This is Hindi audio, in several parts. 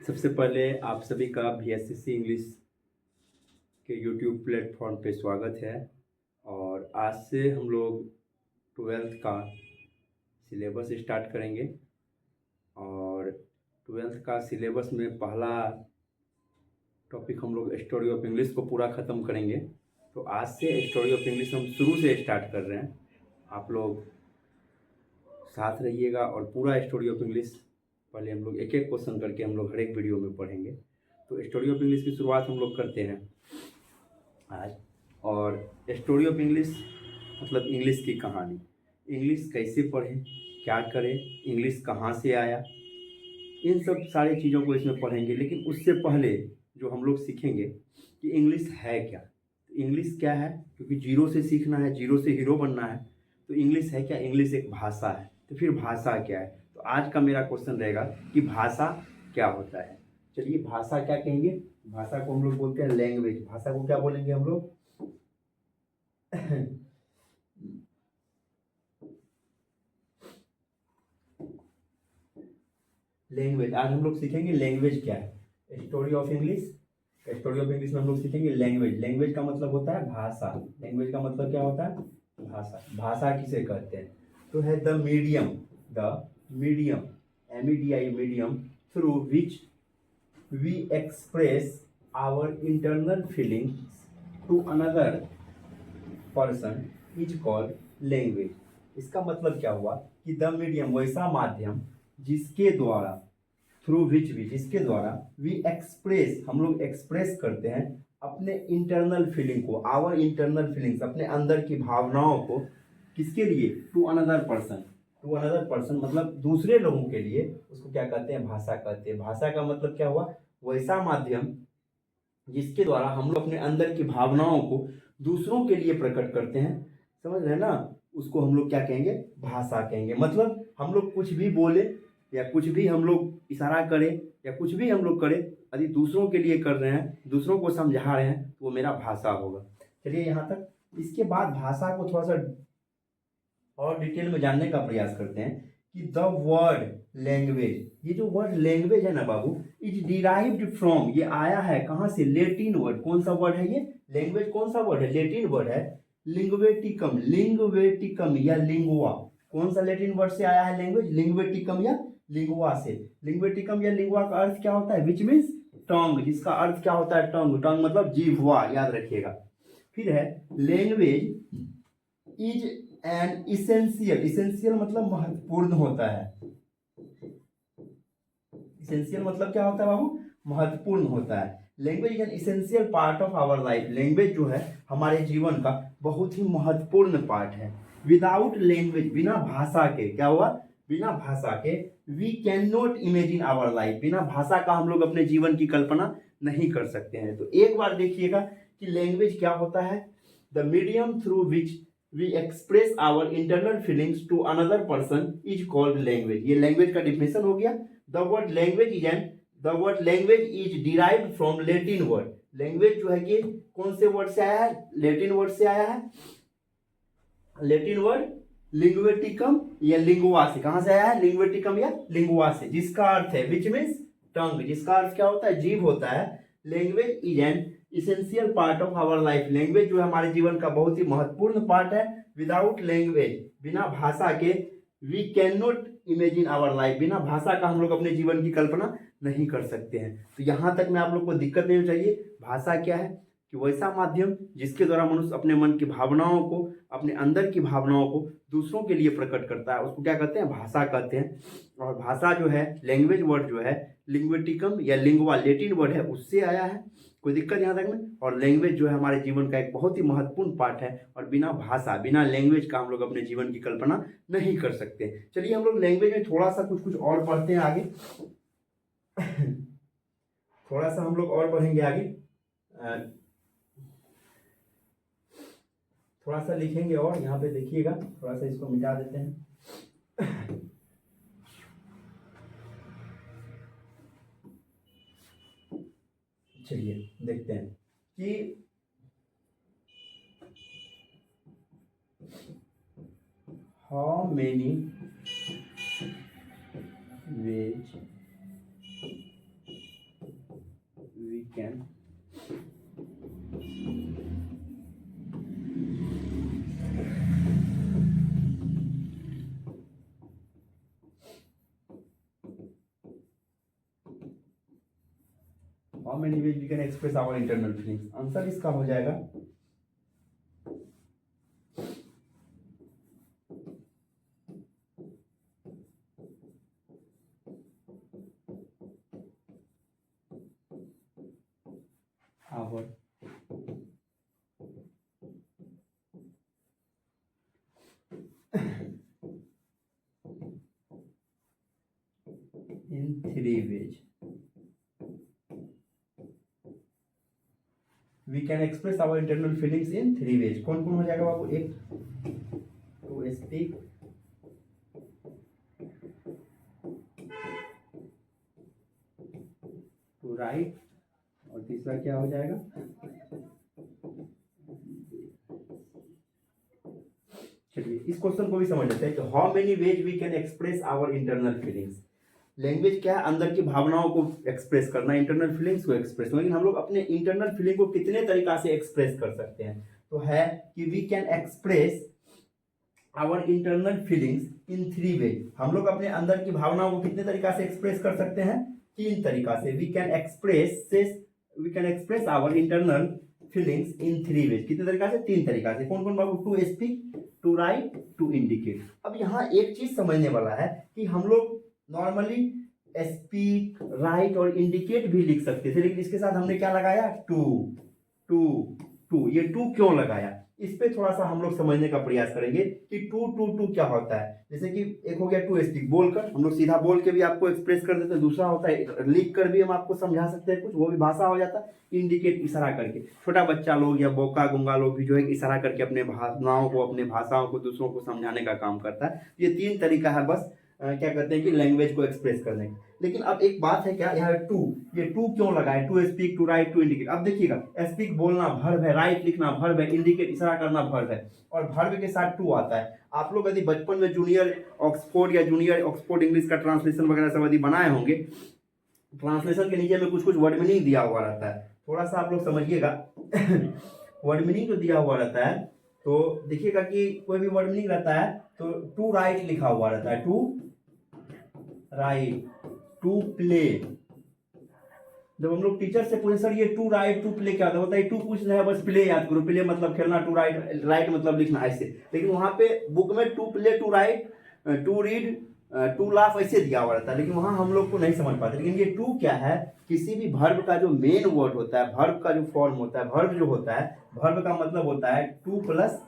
सबसे पहले आप सभी का VSCC इंग्लिश के यूट्यूब प्लेटफॉर्म पे स्वागत है। और आज से हम लोग 12th का सिलेबस स्टार्ट करेंगे। और 12th का सिलेबस में पहला टॉपिक हम लोग स्टोरी ऑफ इंग्लिश को पूरा ख़त्म करेंगे। तो आज से स्टोरी ऑफ इंग्लिश हम शुरू से स्टार्ट कर रहे हैं। आप लोग साथ रहिएगा और पूरा स्टोरी ऑफ इंग्लिश पहले हम लोग एक एक क्वेश्चन करके हम लोग हर एक वीडियो में पढ़ेंगे। तो स्टोरी ऑफ इंग्लिश की शुरुआत हम लोग करते हैं आज। और स्टोरी ऑफ इंग्लिश मतलब इंग्लिश की कहानी। इंग्लिश कैसे पढ़ें, क्या करें, इंग्लिश कहाँ से आया, इन सब सारी चीज़ों को इसमें पढ़ेंगे। लेकिन उससे पहले जो हम लोग सीखेंगे कि इंग्लिश है क्या। तो इंग्लिश क्या है, क्योंकि जीरो से सीखना है, जीरो से हीरो बनना है। तो इंग्लिश है क्या? इंग्लिश एक भाषा है। तो फिर भाषा क्या है? तो आज का मेरा क्वेश्चन रहेगा कि भाषा क्या होता है। चलिए, भाषा क्या कहेंगे? भाषा को हम लोग बोलते हैं लैंग्वेज। भाषा को क्या बोलेंगे हम लोग? लैंग्वेज। आज हम लोग सीखेंगे लैंग्वेज क्या है। Story of English, story of English में हम लोग सीखेंगे लैंग्वेज। लैंग्वेज का मतलब होता है भाषा। लैंग्वेज का मतलब क्या होता है? भाषा। भाषा किसे कहते हैं? तो है the medium, MEDI medium through which we express our internal feelings to another person is called language. इसका मतलब क्या हुआ कि द मीडियम वैसा माध्यम जिसके द्वारा, थ्रू विच भी, जिसके द्वारा वी एक्सप्रेस, हम लोग एक्सप्रेस करते हैं अपने इंटरनल फीलिंग को, आवर इंटरनल फीलिंग्स, अपने अंदर की भावनाओं को। किसके लिए? To another person. To another person मतलब दूसरे लोगों के लिए। उसको क्या कहते हैं? भाषा कहते हैं। भाषा का मतलब क्या हुआ? वैसा माध्यम जिसके द्वारा हम लोग अपने अंदर की भावनाओं को दूसरों के लिए प्रकट करते हैं। समझ रहे हैं ना? उसको हम लोग क्या कहेंगे? भाषा कहेंगे। मतलब हम लोग कुछ भी बोले या कुछ भी हम लोग इशारा करें या कुछ भी हम लोग करें, यदि दूसरों के लिए कर रहे हैं, दूसरों को समझा रहे हैं, तो वो मेरा भाषा होगा। चलिए यहाँ तक। इसके बाद भाषा को थोड़ा सा और डिटेल में जानने का प्रयास करते हैं कि द वर्ड लैंग्वेज, ये जो वर्ड लैंग्वेज है ना बाबू, इज डिराइव्ड फ्रॉम, ये आया है कहाँ से? Latin word. कौन सा वर्ड है ये? लैंग्वेज कौन सा वर्ड है? लेटिन वर्ड है। लिंग्वेटिकम, लिंग्वेटिकम या लिंगुआ। कौन सा लेटिन वर्ड से आया है लैंग्वेज? लिंग्वेटिकम या लिंगुआ से। लिंग्वेटिकम या लिंगुआ का अर्थ क्या होता है? विच मीन्स टंग, जिसका अर्थ क्या होता है? टंग। टंग मतलब जिह्वा, याद रखिएगा। फिर है language is an essential, essential मतलब महत्वपूर्ण होता है। इसेंशियल मतलब क्या होता है बाबू? महत्वपूर्ण होता है। Language is an essential part of our life. Language जो है हमारे जीवन का बहुत ही महत्वपूर्ण पार्ट है। विदाउट लैंग्वेज, बिना भाषा के, क्या हुआ? बिना भाषा के we can not imagine our life. बिना भाषा का हम लोग अपने जीवन की कल्पना नहीं कर सकते हैं। तो एक बार देखिएगा कि लैंग्वेज क्या होता है। The medium through which we express our internal feelings to another person is called language। ये लैंग्वेज का डिफिनेशन हो गया। the word language is derived from latin word। Language जो है कि कौन से वर्ड से आया है? लेटिन वर्ड से आया है। लेटिन वर्ड लिंग्वेटिकम या लिंगुआ से। कहां से आया है? लिंग्वेटिकम या लिंगुआ से, जिसका अर्थ है विच मीन्स टंग, जिसका अर्थ क्या होता है? जीभ होता है। Language is an essential part of our life. Language जो है हमारे जीवन का बहुत ही महत्वपूर्ण पार्ट है। विदाउट लैंग्वेज, बिना भाषा के, we can not imagine our life. बिना भाषा का हम लोग अपने जीवन की कल्पना नहीं कर सकते हैं। तो यहाँ तक में आप लोग को दिक्कत नहीं चाहिए। भाषा क्या है? कि वैसा माध्यम जिसके द्वारा मनुष्य अपने मन की भावनाओं को, अपने अंदर की भावनाओं को दूसरों के लिए प्रकट करता है, उसको क्या कहते हैं? भाषा कहते हैं। और भाषा जो है, लैंग्वेज वर्ड जो है लिंग्वेटिकम या लिंगुआ, लेटिन वर्ड है, उससे आया है। कोई दिक्कत यहाँ तक में? और लैंग्वेज जो है हमारे जीवन का एक बहुत ही महत्वपूर्ण पार्ट है। और बिना भाषा, बिना लैंग्वेज का हम लोग अपने जीवन की कल्पना नहीं कर सकते। चलिए हम लोग लैंग्वेज में थोड़ा सा कुछ और पढ़ते हैं आगे। थोड़ा सा हम लोग और पढ़ेंगे आगे। थोड़ा सा लिखेंगे और यहाँ पे देखिएगा, थोड़ा सा इसको मिटा देते हैं। चलिए देखते हैं कि how many ways we can how many ways we can express our internal feelings, answer इसका हो जाएगा our in 3 ways we can express our internal feelings in 3 ways। कौन कौन हो जाएगा बाबू? एक टू स्पीक, टू राइट, और तीसरा क्या हो जाएगा? चलिए इस क्वेश्चन को भी समझ लेते हैं कि how many ways we can express our internal feelings. Language क्या है? अंदर की भावनाओं को एक्सप्रेस करना, इंटरनल फीलिंग्स को एक्सप्रेस। लेकिन हम लोग अपने इंटरनल फीलिंग को कितने तरीका से एक्सप्रेस कर सकते हैं? तो है कि we can express our internal feelings in 3 ways. हम लोग अपने अंदर की भावनाओं को कितने तरीका से एक्सप्रेस कर सकते हैं? 3 तरीका से। We can express our internal feelings in 3 way. कितने तरीका से? 3 तरीका से। कौन कौन बाबू? To speak, to write, to indicate. अब यहाँ एक चीज समझने वाला है कि हम लोग नॉर्मली स्पीक, राइट और इंडिकेट भी लिख सकते थे, लेकिन इसके साथ हमने क्या लगाया? To to to. ये टू क्यों लगाया? इस पे थोड़ा सा हम लोग समझने का प्रयास करेंगे कि टू टू टू क्या होता है। जैसे कि एक हो गया टू स्पीक, बोलकर हम लोग सीधा बोल के भी आपको एक्सप्रेस कर देते हैं। दूसरा होता है लिख कर भी हम आपको समझा सकते हैं कुछ, वो भी भाषा हो जाता है। इंडिकेट, इशारा करके। छोटा बच्चा लोग या बोका गुंगा लोग भी जो है इशारा करके अपने भावनाओं को, अपने भाषाओं को दूसरों को समझाने का काम करता है। ये 3 तरीका है बस क्या कहते हैं कि लैंग्वेज को एक्सप्रेस करने का। लेकिन अब एक बात है क्या, यहाँ टू, ये टू क्यों लगाए? To speak, to write, to indicate. अब देखिएगा, स्पीक बोलना वर्ब है, राइट लिखना वर्ब है, इंडिकेट इशारा करना वर्ब है, और वर्ब के साथ टू आता है। आप लोग यदि बचपन में जूनियर ऑक्सफोर्ड या जूनियर ऑक्सफोर्ड इंग्लिश का ट्रांसलेशन वगैरह सब यदि बनाए होंगे, ट्रांसलेशन के नीचे में कुछ कुछ वर्ड मीनिंग दिया हुआ रहता है, थोड़ा सा आप लोग समझिएगा। वर्ड मीनिंग जो दिया हुआ रहता है, तो देखिएगा कि कोई भी वर्ड मीनिंग रहता है तो टू राइट लिखा हुआ रहता है, टू राइट, टू प्ले। जब हम लोग टीचर से पूछे सर ये टू राइट टू प्ले क्या होता है, बताइए टू पूछ रहे हैं बस प्ले याद करो, प्ले मतलब खेलना, टू राइट, राइट मतलब लिखना, ऐसे। लेकिन वहां पे बुक में to play, to write, to read, to laugh ऐसे दिया हुआ रहता है, लेकिन वहां हम लोग को नहीं समझ पाते। लेकिन ये टू क्या है? किसी भी वर्ब का जो मेन वर्ड होता है, वर्ब का जो फॉर्म होता है, वर्ब जो होता है, वर्ब का मतलब होता है टू प्लस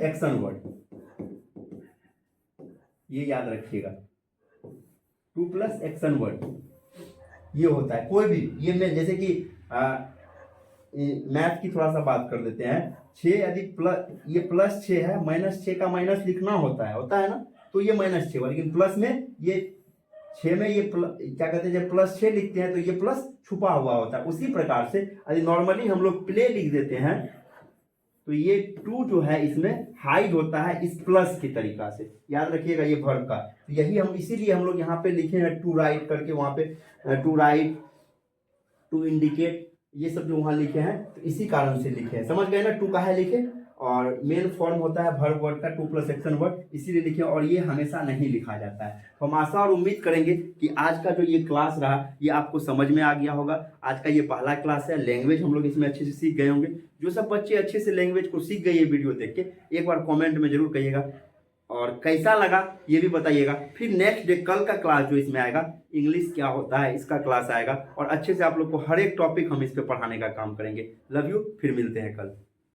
एक्शन वर्ड। ये याद रखिएगा, टू प्लस एक्शन वर्ड ये होता है। कोई भी ये में जैसे कि मैथ की थोड़ा सा बात कर लेते हैं। 6 यदि ये +6 है, -6 का माइनस लिखना होता है ना, तो ये -6 हुआ। लेकिन प्लस में ये 6 में ये क्या कहते हैं, जब +6 लिखते हैं तो ये प्लस छुपा हुआ होता है। उसी प्रकार से यदि नॉर्मली हम लोग प्ले लिख देते हैं तो ये टू जो है इसमें हाइड होता है इस प्लस की तरीका से। याद रखिएगा ये वर्ब का। तो यही हम इसीलिए हम लोग यहाँ पे लिखे हैं टू राइट करके, वहां पे टू राइट, टू इंडिकेट, ये सब जो वहां लिखे हैं तो इसी कारण से लिखे हैं। समझ गए ना? टू का है लिखे, और मेन फॉर्म होता है वर्ब वर्ड का, टू प्लस एक्शन वर्ड, इसीलिए लिखे। और ये हमेशा नहीं लिखा जाता है। तो हम आशा और उम्मीद करेंगे कि आज का जो ये क्लास रहा ये आपको समझ में आ गया होगा। आज का ये पहला क्लास है, लैंग्वेज हम लोग इसमें अच्छे से सीख गए होंगे। जो सब बच्चे अच्छे से लैंग्वेज को सीख गए ये वीडियो देख के, एक बार कॉमेंट में जरूर कहिएगा और कैसा लगा ये भी बताइएगा। फिर नेक्स्ट डे कल का क्लास जो इसमें आएगा, इंग्लिश क्या होता है इसका क्लास आएगा, और अच्छे से आप लोग को हर एक टॉपिक हम इस पे पढ़ाने का काम करेंगे। लव यू, फिर मिलते हैं कल।